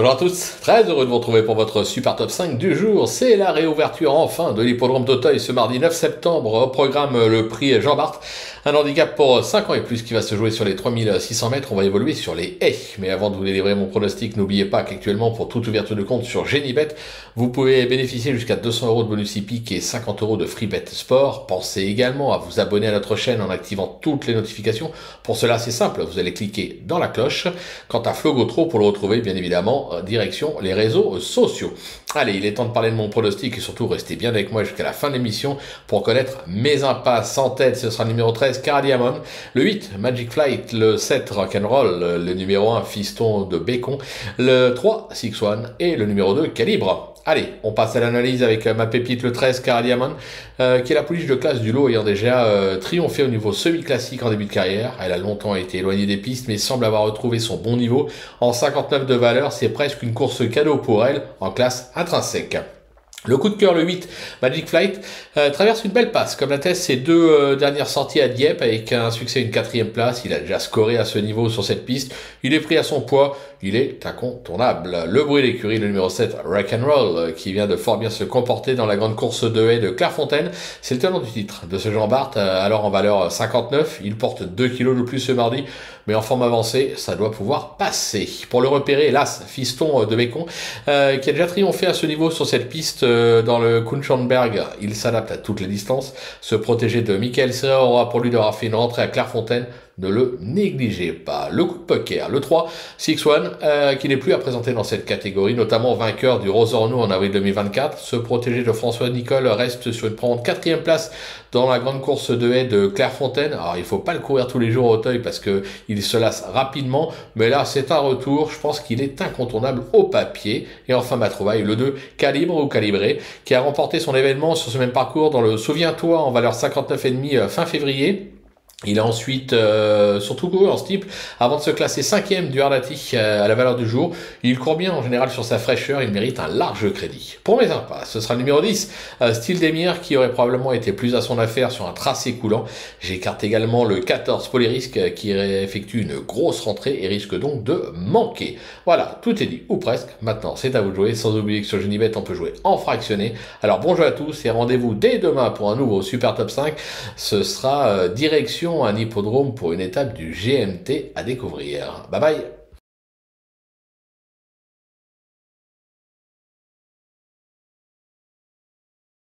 Bonjour à tous, très heureux de vous retrouver pour votre super top 5 du jour. C'est la réouverture enfin de l'hippodrome d'Auteuil ce mardi 9 septembre. Au programme le prix Jean Bart, un handicap pour 5 ans et plus qui va se jouer sur les 3600 mètres. On va évoluer sur les haies. Mais avant de vous délivrer mon pronostic, n'oubliez pas qu'actuellement pour toute ouverture de compte sur Genibet, vous pouvez bénéficier jusqu'à 200 € de bonus hippique et 50 € de free bet sport. Pensez également à vous abonner à notre chaîne en activant toutes les notifications. Pour cela c'est simple, vous allez cliquer dans la cloche. Quant à Flo Gautreau, pour le retrouver bien évidemment, direction les réseaux sociaux. Allez, il est temps de parler de mon pronostic et surtout restez bien avec moi jusqu'à la fin de l'émission pour connaître mes impasses. En tête, ce sera le numéro 13, Cara Diamond, le 8, Magic Flight, le 7, Rock'n'Roll, le numéro 1, Fiston de Bécon, le 3, Six One et le numéro 2, Calibre. Allez, on passe à l'analyse avec ma pépite le 13, Cara Diamond, qui est la pouliche de classe du lot ayant déjà triomphé au niveau semi-classique en début de carrière. Elle a longtemps été éloignée des pistes mais semble avoir retrouvé son bon niveau. En 59 de valeur, c'est presque une course cadeau pour elle en classe intrinsèque. Le coup de cœur, le 8, Magic Flight, traverse une belle passe, comme l'attestent ses deux dernières sorties à Dieppe, avec un succès et une 4e place. Il a déjà scoré à ce niveau sur cette piste. Il est pris à son poids. Il est incontournable. Le bruit d'écurie, le numéro 7, Rock'n'Roll, qui vient de fort bien se comporter dans la grande course de haies de Clairefontaine. C'est le tenant du titre de ce Jean Bart, alors en valeur 59. Il porte 2 kilos de plus ce mardi, mais en forme avancée, ça doit pouvoir passer. Pour le repérer, hélas, Fiston de Bécon, qui a déjà triomphé à ce niveau sur cette piste dans le Kunchenberg. Il s'adapte à toutes les distances. Se protéger de Michael Serra aura pour lui d'avoir fait une rentrée à Clairefontaine. Ne le négligez pas. Le coup de poker, le 3, Six One, qui n'est plus à présenter dans cette catégorie, notamment vainqueur du Rosorno en avril 2024. Se protéger de François Nicole reste sur une prendre 4e place dans la grande course de haies de Clairefontaine. Alors, il faut pas le courir tous les jours au Auteuil parce que il se lasse rapidement. Mais là, c'est un retour. Je pense qu'il est incontournable au papier. Et enfin, ma trouvaille, le 2, Calibre ou Calibré, qui a remporté son événement sur ce même parcours dans le Souviens-toi en valeur 59,5 fin février. Il a ensuite surtout couru en steeple avant de se classer 5e du Ardati à la valeur du jour. Il court bien en général sur sa fraîcheur, il mérite un large crédit. Pour mes impasses, ce sera le numéro 10, Style d'Emir, qui aurait probablement été plus à son affaire sur un tracé coulant. J'écarte également le 14, Polyrisque, qui effectue une grosse rentrée et risque donc de manquer. Voilà, tout est dit, ou presque. Maintenant, c'est à vous de jouer, sans oublier que sur Genibet, on peut jouer en fractionné. Alors bon jeu à tous et rendez-vous dès demain pour un nouveau Super Top 5. Ce sera direction un hippodrome pour une étape du GMT à découvrir. Bye bye.